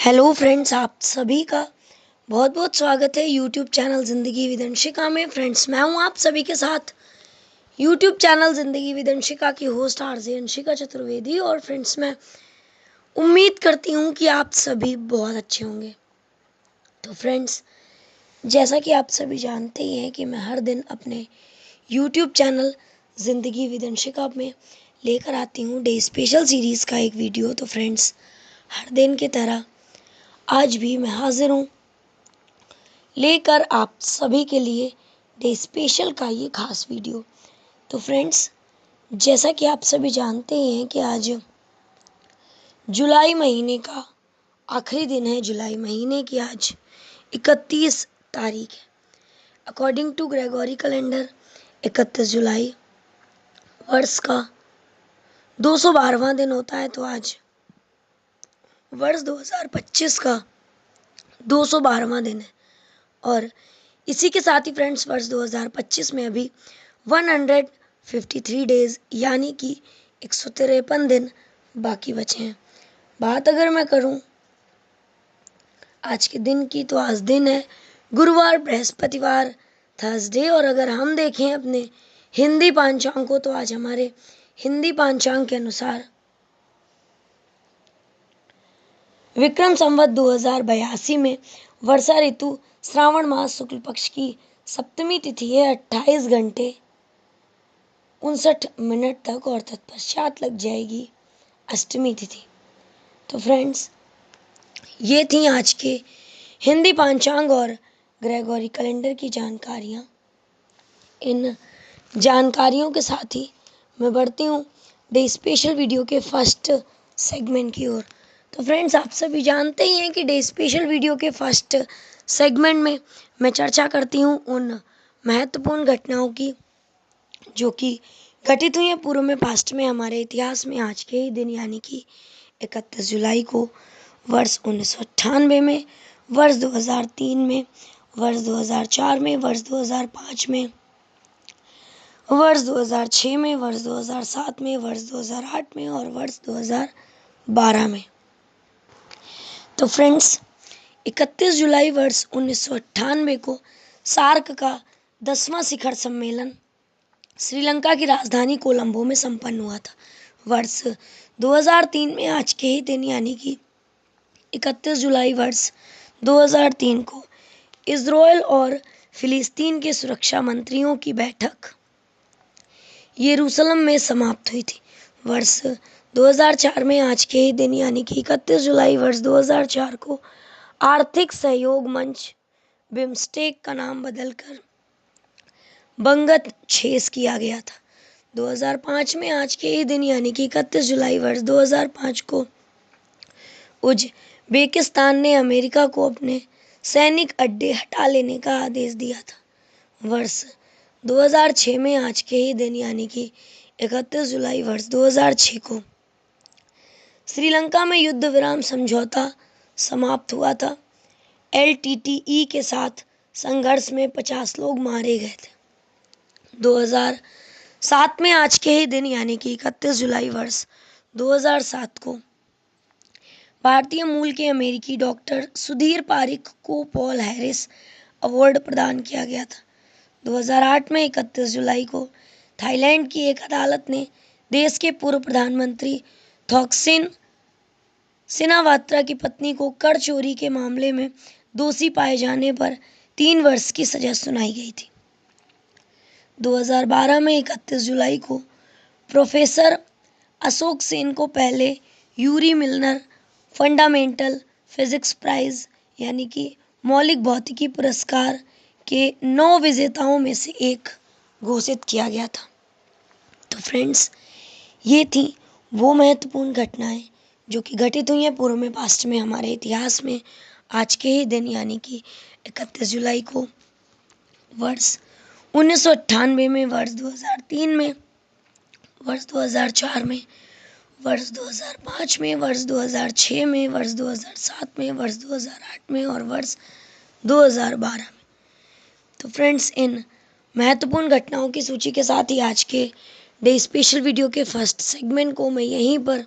Hello friends, आप सभी का बहुत बहुत स्वागत है यूट्यूब चैनल ज़िंदगी विद अंशिका में। फ्रेंड्स, मैं हूं आप सभी के साथ यूट्यूब चैनल ज़िंदगी विद अंशिका की होस्ट आरजे अंशिका चतुर्वेदी। और फ्रेंड्स, मैं उम्मीद करती हूं कि आप सभी बहुत अच्छे होंगे। तो फ्रेंड्स, जैसा कि आप सभी जानते ही हैं कि मैं हर दिन अपने यूट्यूब चैनल ज़िंदगी विद अंशिका में लेकर आती हूं डे स्पेशल सीरीज़ का एक वीडियो। तो फ्रेंड्स, हर दिन की तरह आज भी मैं हाजिर हूँ लेकर आप सभी के लिए डे स्पेशल का ये खास वीडियो। तो फ्रेंड्स, जैसा कि आप सभी जानते हैं कि आज जुलाई महीने का आखिरी दिन है। जुलाई महीने की आज 31 तारीख है। अकॉर्डिंग टू ग्रेगोरी कैलेंडर 31 जुलाई वर्ष का 212वां दिन होता है। तो आज वर्ष 2025 का 212वां दिन है। और इसी के साथ ही फ्रेंड्स, वर्ष 2025 में अभी 153 डेज यानी कि 153 दिन बाकी बचे हैं। बात अगर मैं करूं आज के दिन की, तो आज दिन है गुरुवार, बृहस्पतिवार, थर्सडे। और अगर हम देखें अपने हिंदी पांचांग को, तो आज हमारे हिंदी पांचांग के अनुसार विक्रम संवत 2082 में वर्षा ऋतु श्रावण मास शुक्ल पक्ष की सप्तमी तिथि है। 28 घंटे 59 तक और तत्पश्चात लग जाएगी अष्टमी तिथि। तो फ्रेंड्स, ये थी आज के हिंदी पांचांग और ग्रेगोरी कैलेंडर की जानकारियाँ। इन जानकारियों के साथ ही मैं बढ़ती हूँ डे स्पेशल वीडियो के फर्स्ट सेगमेंट की ओर। तो फ्रेंड्स, आप सभी जानते ही हैं कि डे स्पेशल वीडियो के फर्स्ट सेगमेंट में मैं चर्चा करती हूँ उन महत्वपूर्ण घटनाओं की जो कि घटित हुई हैं पूर्व में, पास्ट में, हमारे इतिहास में। आज के ही दिन यानी कि 31 जुलाई को वर्ष 1998 में, वर्ष 2003 में, वर्ष 2004 में, वर्ष 2005 में, वर्ष 2006 में, वर्ष 2007 में, वर्ष 2008 में और वर्ष 2012 में। तो फ्रेंड्स, 31 जुलाई वर्ष 1998 को सार्क का 10वां शिखर सम्मेलन श्रीलंका की राजधानी कोलंबो में संपन्न हुआ था। वर्ष 2003 में आज के ही दिन यानी कि 31 जुलाई वर्ष 2003 को इजराइल और फिलिस्तीन के सुरक्षा मंत्रियों की बैठक यरूशलेम में समाप्त हुई थी। वर्ष 2004 में आज के ही दिन यानी कि 31 जुलाई वर्ष 2004 को आर्थिक सहयोग मंच बिम्स्टेक का नाम बदलकर बंगत-6 किया गया था। 2005 में आज के ही दिन यानी कि 31 जुलाई वर्ष 2005 को उज़्बेकिस्तान ने अमेरिका को अपने सैनिक अड्डे हटा लेने का आदेश दिया था। वर्ष 2006 में आज के ही दिन यानी कि 31 जुलाई वर्ष 2006 को श्रीलंका में युद्ध विराम समझौता समाप्त हुआ था। LTTE के साथ संघर्ष में 50 लोग मारे गए थे। 2007 में आज के ही दिन यानी कि 31 जुलाई वर्ष 2007 को भारतीय मूल के अमेरिकी डॉक्टर सुधीर पारिक को पॉल हैरिस अवार्ड प्रदान किया गया था। 2008 में 31 जुलाई को थाईलैंड की एक अदालत ने देश के पूर्व प्रधानमंत्री थॉकसिन सिनावात्रा की पत्नी को कर चोरी के मामले में दोषी पाए जाने पर 3 वर्ष की सजा सुनाई गई थी। 2012 में 31 जुलाई को प्रोफेसर अशोक सेन को पहले Yuri Milner fundamental physics prize यानी कि मौलिक भौतिकी पुरस्कार के 9 विजेताओं में से एक घोषित किया गया था। तो फ्रेंड्स, ये थी वो महत्वपूर्ण घटनाएं जो कि घटित हुई हैं पूर्व में, पास्ट में, हमारे इतिहास में। आज के ही दिन यानी कि 31 जुलाई को वर्ष 1998 में, वर्ष 2003 में, वर्ष 2004 में, वर्ष 2005 में, वर्ष 2006 में, वर्ष 2007 में, वर्ष 2008 में और वर्ष 2012 में। तो फ्रेंड्स, इन महत्वपूर्ण घटनाओं की सूची के साथ ही आज के डे स्पेशल वीडियो के फर्स्ट सेगमेंट को मैं यहीं पर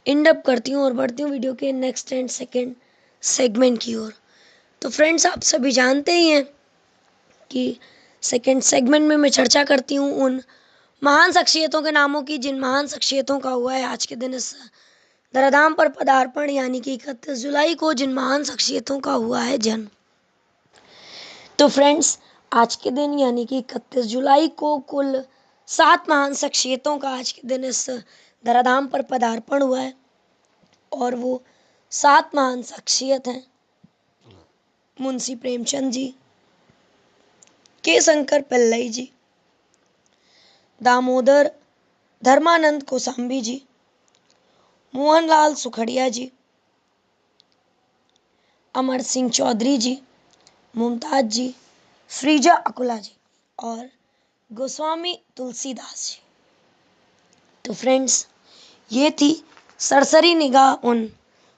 एंड अप करती हूँ और बढ़ती हूँ वीडियो के नेक्स्ट एंड सेकेंड सेगमेंट की ओर। तो फ्रेंड्स, आप सभी जानते ही हैं कि सेकेंड सेगमेंट में मैं चर्चा करती हूँ उन महान शख्सियतों के नामों की जिन महान शख्सियतों का हुआ है आज के दिन इस धराधाम पर पदार्पण, यानी कि 31 जुलाई को जिन महान शख्सियतों का हुआ है जन्म। तो फ्रेंड्स, आज के दिन यानी कि 31 जुलाई को कुल 7 महान शख्सियतों का आज के दिन इस धराधाम पर पदार्पण हुआ है और वो 7 महान शख्सियत हैं मुंशी प्रेमचंद जी, के शंकर पिल्लई जी, दामोदर धर्मानंद कोसांबी जी, मोहनलाल सुखड़िया जी, अमर सिंह चौधरी जी, मुमताज जी, फ्रीजा अकुला जी और गोस्वामी तुलसीदास जी। तो फ्रेंड्स, ये थी सरसरी निगाह उन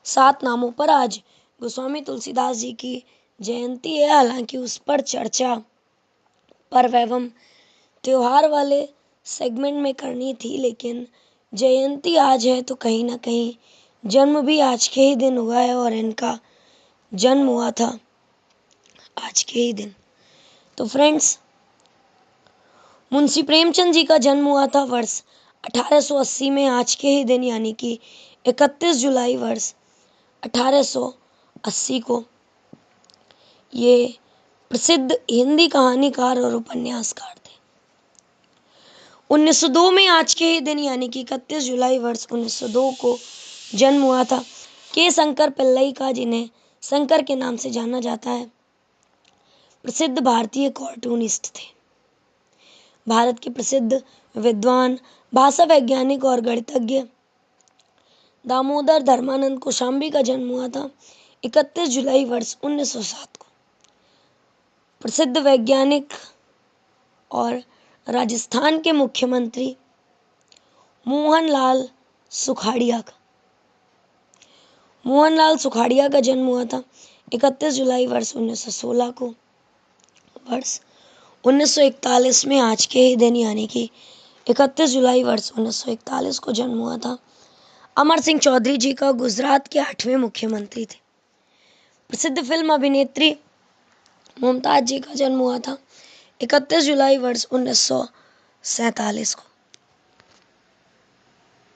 7 नामों पर। आज गोस्वामी तुलसीदास जी की जयंती है, हालांकि उस पर चर्चा पर्व एवं त्योहार वाले सेगमेंट में करनी थी, लेकिन जयंती आज है तो कहीं ना कहीं जन्म भी आज के ही दिन हुआ है और इनका जन्म हुआ था आज के ही दिन। तो फ्रेंड्स, मुंशी प्रेमचंद जी का जन्म हुआ था वर्ष 1880 में आज के ही दिन, यानी कि 31 जुलाई वर्ष 1880 को। ये प्रसिद्ध हिंदी कहानीकार और उपन्यासकार थे। 1902 में आज के ही दिन यानी कि 31 जुलाई वर्ष 1902 को जन्म हुआ था के शंकर पिल्लई का, जिन्हें शंकर के नाम से जाना जाता है। प्रसिद्ध भारतीय कार्टूनिस्ट थे। भारत के प्रसिद्ध विद्वान, भाषा वैज्ञानिक और गणितज्ञ दामोदर धर्मानंद कोशांबी का जन्म हुआ था 31 जुलाई वर्ष 1907 को। प्रसिद्ध वैज्ञानिक और राजस्थान के मुख्यमंत्री मोहनलाल सुखाड़िया का जन्म हुआ था 31 जुलाई वर्ष 1916 को। वर्ष 1941 में आज के ही दिन यानी कि 31 जुलाई वर्ष 1941 को जन्म हुआ था अमर सिंह चौधरी जी का। गुजरात के 8वें मुख्यमंत्री थे। प्रसिद्ध फिल्म अभिनेत्री मुमताज जी का जन्म हुआ था 31 जुलाई वर्ष 1947 को।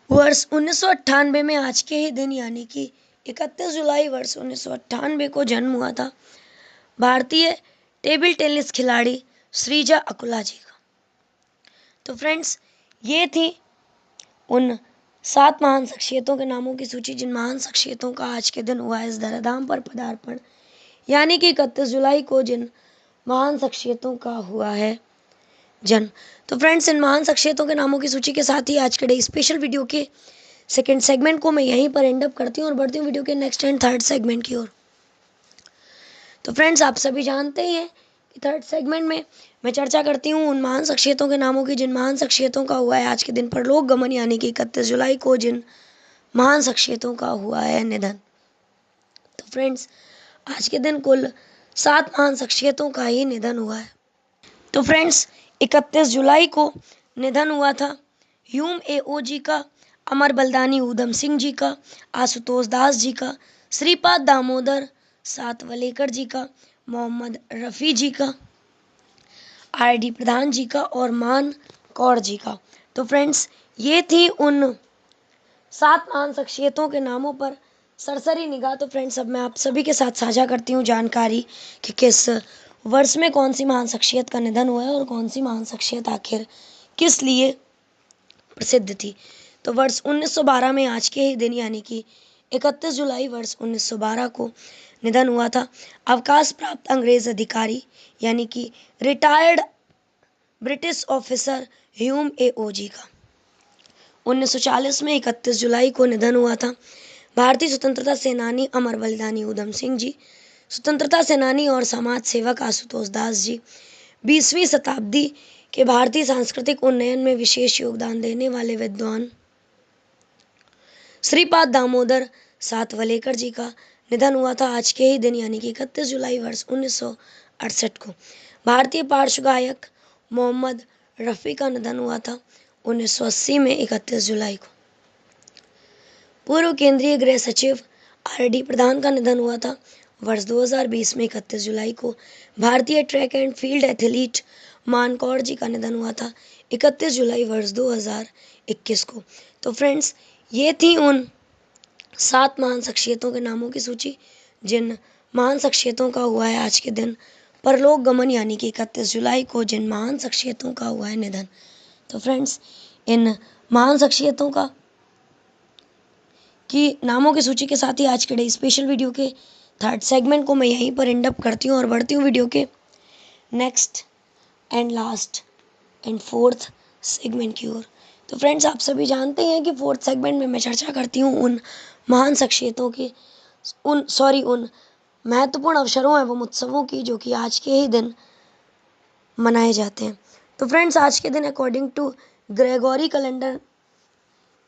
वर्ष 1998 में आज के ही दिन यानी कि 31 जुलाई वर्ष 1998 को जन्म हुआ था भारतीय टेबल टेनिस खिलाड़ी श्रीजा अकुला जी का। तो फ्रेंड्स, ये थी उन 7 महान शख्सियतों के नामों की सूची जिन महान शख्सियतों का आज के दिन हुआ है इस धराधाम पर पदार्पण, यानी कि 31 जुलाई को जिन महान शख्सियतों का हुआ है जन्म। तो फ्रेंड्स, इन महान शख्सियतों के नामों की सूची के साथ ही आज के डे स्पेशल वीडियो के सेकंड सेगमेंट को मैं यहीं पर एंड अप करती हूँ और बढ़ती हूँ वीडियो के नेक्स्ट एंड थर्ड सेगमेंट की ओर। तो फ्रेंड्स, आप सभी जानते ही हैं कि थर्ड सेगमेंट में मैं चर्चा करती हूँ उन महान शख्सियतों के नामों की जिन महान शख्सियतों का हुआ है आज के दिन परलोक गमन, यानी कि 31 जुलाई को जिन महान शख्सियतों का हुआ है निधन। तो फ्रेंड्स, आज के दिन कुल 7 महान शख्सियतों का ही निधन हुआ है। तो फ्रेंड्स, 31 जुलाई को निधन हुआ था ह्यूम ए.ओ. जी का, अमर बलिदानी ऊधम सिंह जी का, आशुतोष दास जी का, श्रीपाद दामोदर सातवलेकर जी का, मोहम्मद रफ़ी जी का, आर.डी. प्रधान जी का और मान कौर जी का। तो फ्रेंड्स, ये थी उन 7 महान शख्सियतों के नामों पर सरसरी निगाह। तो फ्रेंड्स, अब मैं आप सभी के साथ साझा करती हूँ जानकारी कि किस वर्ष में कौन सी महान शख्सियत का निधन हुआ है और कौन सी महान शख्सियत आखिर किस लिए प्रसिद्ध थी। तो वर्ष 1912 में आज के ही दिन यानी कि 31 जुलाई वर्ष 1912 को निधन हुआ था अवकाश प्राप्त अंग्रेज अधिकारी यानी कि retired British officer Hume AO. Ji का। 1940 में 31 जुलाई को निधन हुआ था भारतीय स्वतंत्रता सेनानी अमर बलिदानी ऊधम सिंह जी, स्वतंत्रता सेनानी और समाज सेवक आशुतोष दास जी, 20वीं शताब्दी के भारतीय सांस्कृतिक उन्नयन में विशेष योगदान देने वाले विद्वान श्रीपाद दामोदर सातवलेकर जी का निधन हुआ था आज के ही दिन यानी कि 31 जुलाई वर्ष 1968 को। भारतीय पार्श्व गायक मोहम्मद रफ़ी का निधन हुआ था 1980 में 31 जुलाई को। पूर्व केंद्रीय गृह सचिव RD प्रधान का निधन हुआ था वर्ष 2020 में 31 जुलाई को। भारतीय ट्रैक एंड फील्ड एथलीट मानकौर जी का निधन हुआ था 31 जुलाई वर्ष 2021 को। तो फ्रेंड्स, ये थी उन 7 महान शख्सियतों के नामों की सूची जिन महान शख्सियतों का हुआ है आज के दिन परलोक गमन, यानी कि 31 जुलाई को जिन महान शख्सियतों का हुआ है निधन। तो फ्रेंड्स, इन महान शख्सियतों का की नामों की सूची के साथ ही आज के स्पेशल वीडियो के थर्ड सेगमेंट को मैं यहीं पर एंड अप करती हूँ और बढ़ती हूँ वीडियो के next and last and fourth segment की ओर। तो फ्रेंड्स, आप सभी जानते हैं कि फोर्थ सेगमेंट में मैं चर्चा करती हूँ उन महान शख्सियतों की उन महत्वपूर्ण अवसरों एवं उत्सवों की जो कि आज के ही दिन मनाए जाते हैं। तो फ्रेंड्स, आज के दिन अकॉर्डिंग टू ग्रेगोरी कैलेंडर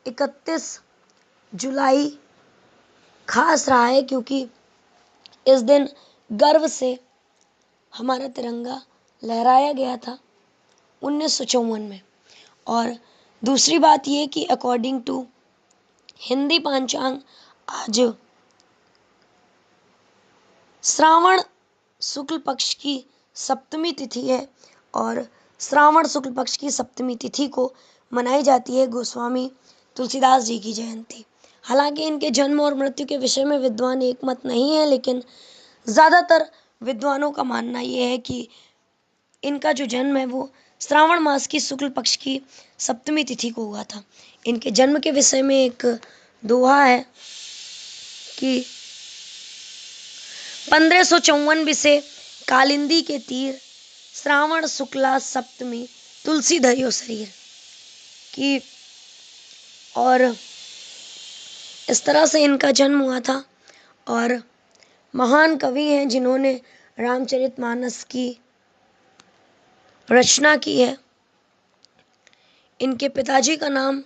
31 जुलाई खास रहा है क्योंकि इस दिन गर्व से हमारा तिरंगा लहराया गया था 1954 में। और दूसरी बात ये कि अकॉर्डिंग टू हिंदी पंचांग आज श्रावण शुक्ल पक्ष की सप्तमी तिथि है और श्रावण शुक्ल पक्ष की सप्तमी तिथि को मनाई जाती है गोस्वामी तुलसीदास जी की जयंती। हालांकि इनके जन्म और मृत्यु के विषय में विद्वान एक मत नहीं है, लेकिन ज़्यादातर विद्वानों का मानना यह है कि इनका जो जन्म है वो श्रावण मास की शुक्ल पक्ष की सप्तमी तिथि को हुआ था। इनके जन्म के विषय में एक दोहा है कि 1554 बिसे कालिंदी के तीर, श्रावण शुक्ला सप्तमी तुलसी धरियो शरीर की। और इस तरह से इनका जन्म हुआ था। और महान कवि हैं जिन्होंने रामचरितमानस की रचना की है। इनके पिताजी का नाम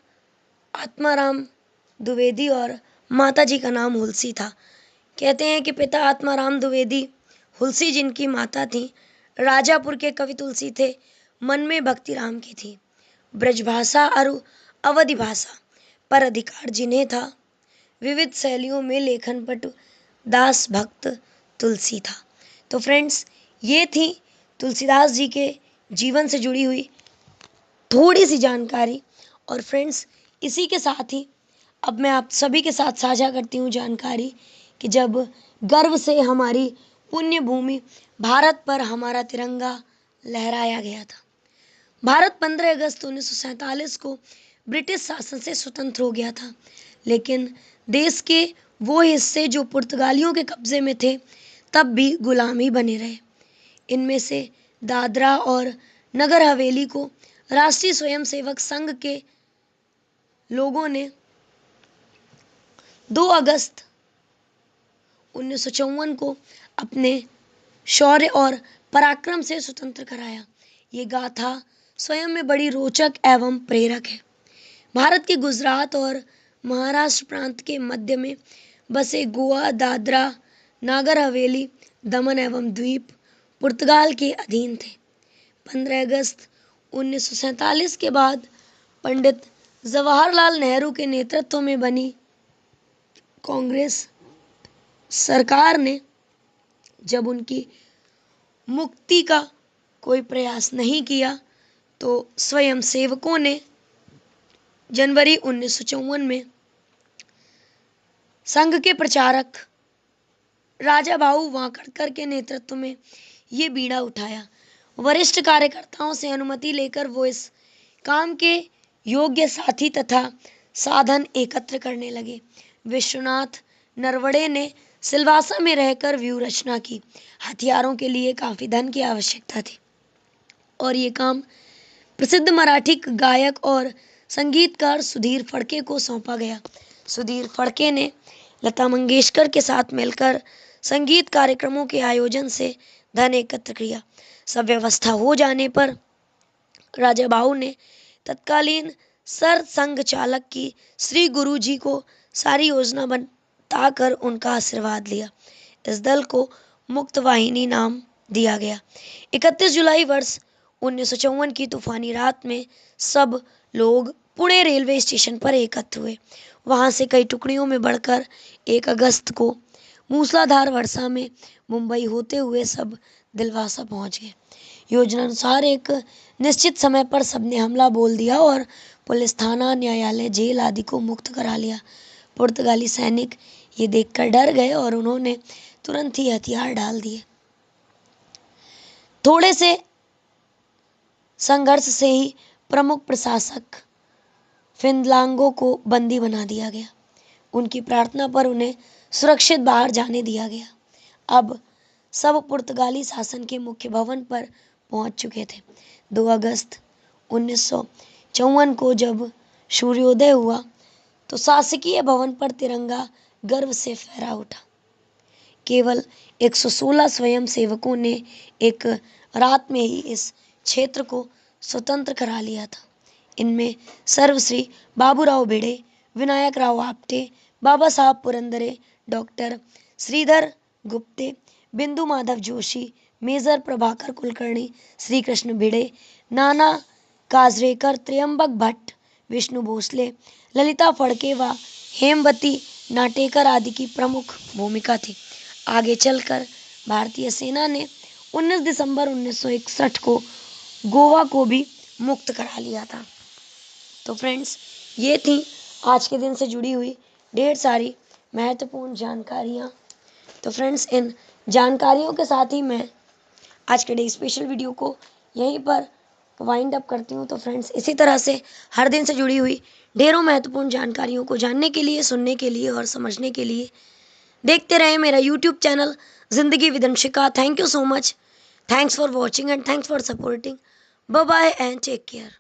आत्माराम द्विवेदी और माताजी का नाम हुलसी था। कहते हैं कि पिता आत्माराम द्विवेदी हुलसी जिनकी माता थी राजापुर के कवि तुलसी थे, मन में भक्ति राम की थी। ब्रजभाषा और अवधि भाषा पर अधिकार जिन्हें था, विविध शैलियों में लेखन पटु दास भक्त तुलसी था। तो फ्रेंड्स, ये थी तुलसीदास जी के जीवन से जुड़ी हुई थोड़ी सी जानकारी। और फ्रेंड्स, इसी के साथ ही अब मैं आप सभी के साथ साझा करती हूँ जानकारी कि जब गर्व से हमारी पुण्य भूमि भारत पर हमारा तिरंगा लहराया गया था। भारत 15 अगस्त 1947 को ब्रिटिश शासन से स्वतंत्र हो गया था, लेकिन देश के वो हिस्से जो पुर्तगालियों के कब्जे में थे तब भी गुलामी बने रहे। इनमें से दादरा और नगर हवेली को राष्ट्रीय स्वयंसेवक संघ के लोगों ने 2 अगस्त 1954 को अपने शौर्य और पराक्रम से स्वतंत्र कराया। ये गाथा स्वयं में बड़ी रोचक एवं प्रेरक है। भारत के गुजरात और महाराष्ट्र प्रांत के मध्य में बसे गोवा, दादरा, नागर हवेली, दमन एवं द्वीप पुर्तगाल के अधीन थे। 15 अगस्त 1947 के बाद पंडित जवाहरलाल नेहरू के नेतृत्व में बनी कांग्रेस सरकार ने जब उनकी मुक्ति का कोई प्रयास नहीं किया तो स्वयं सेवकों ने जनवरी 1954 में संघ के प्रचारक राजा भाऊ वांकड़कर के नेतृत्व में ये बीड़ा उठाया। वरिष्ठ कार्यकर्ताओं से अनुमति लेकर वो इस काम के योग्य साथी तथा साधन एकत्र करने लगे। विश्वनाथ नरवणे ने सिलवासा में रहकर व्यूह रचना की। हथियारों के लिए काफी धन की आवश्यकता थी और ये काम प्रसिद्ध मराठी गायक और संगीतकार सुधीर फड़के को सौंपा गया। सुधीर फड़के ने लता मंगेशकर के साथ मिलकर संगीत कार्यक्रमों के आयोजन से धन एकत्र किया। सब व्यवस्था हो जाने पर राजा भाऊ ने तत्कालीन सर संघ चालक की श्री गुरु जी को सारी योजना बताकर उनका आशीर्वाद लिया। इस दल को मुक्त वाहिनी नाम दिया गया। 31 जुलाई वर्ष 1954 की तूफानी रात में सब लोग पुणे रेलवे स्टेशन पर एकत्र हुए। वहां से कई टुकड़ियों में बढ़कर 1 अगस्त को मूसलाधार वर्षा में मुंबई होते हुए सब दिलवासा पहुंच गए। योजना अनुसार एक निश्चित समय पर सबने हमला बोल दिया और पुलिस थाना, न्यायालय, जेल आदि को मुक्त करा लिया। पुर्तगाली सैनिक ये देखकर डर गए और उन्होंने तुरंत ही हथियार डाल दिए। थोड़े से संघर्ष से ही प्रमुख प्रशासक फिनलांगो को बंदी बना दिया गया। उनकी प्रार्थना पर उन्हें सुरक्षित बाहर जाने दिया गया। अब सब पुर्तगाली शासन के मुख्य भवन पर पहुंच चुके थे। 2 अगस्त 1954 को जब सूर्योदय हुआ तो शासकीय भवन पर तिरंगा गर्व से फहरा उठा। केवल 116 स्वयं सेवकों ने एक रात में ही इस क्षेत्र को स्वतंत्र करा लिया था। इनमें सर्वश्री बाबूराव भिड़े, विनायक राव आप्टे, बाबा साहब पुरंदरे, डॉक्टर श्रीधर गुप्ते, बिंदु माधव जोशी, मेजर प्रभाकर कुलकर्णी, श्री कृष्ण भिड़े, नाना काजरेकर, त्र्यंबक भट्ट, विष्णु भोसले, ललिता फड़के व हेमवती नाटेकर आदि की प्रमुख भूमिका थी। आगे चलकर भारतीय सेना ने 19 दिसंबर 1961 को गोवा को भी मुक्त करा लिया था। तो फ्रेंड्स, ये थी आज के दिन से जुड़ी हुई ढेर सारी महत्वपूर्ण जानकारियाँ। तो फ्रेंड्स, इन जानकारियों के साथ ही मैं आज के डे स्पेशल वीडियो को यहीं पर वाइंड अप करती हूँ। तो फ्रेंड्स, इसी तरह से हर दिन से जुड़ी हुई ढेरों महत्वपूर्ण जानकारियों को जानने के लिए, सुनने के लिए और समझने के लिए देखते रहे मेरा YouTube channel Zindagi with Anshika. Thank you so much. Thanks for watching and thanks for supporting. Bye bye and take care.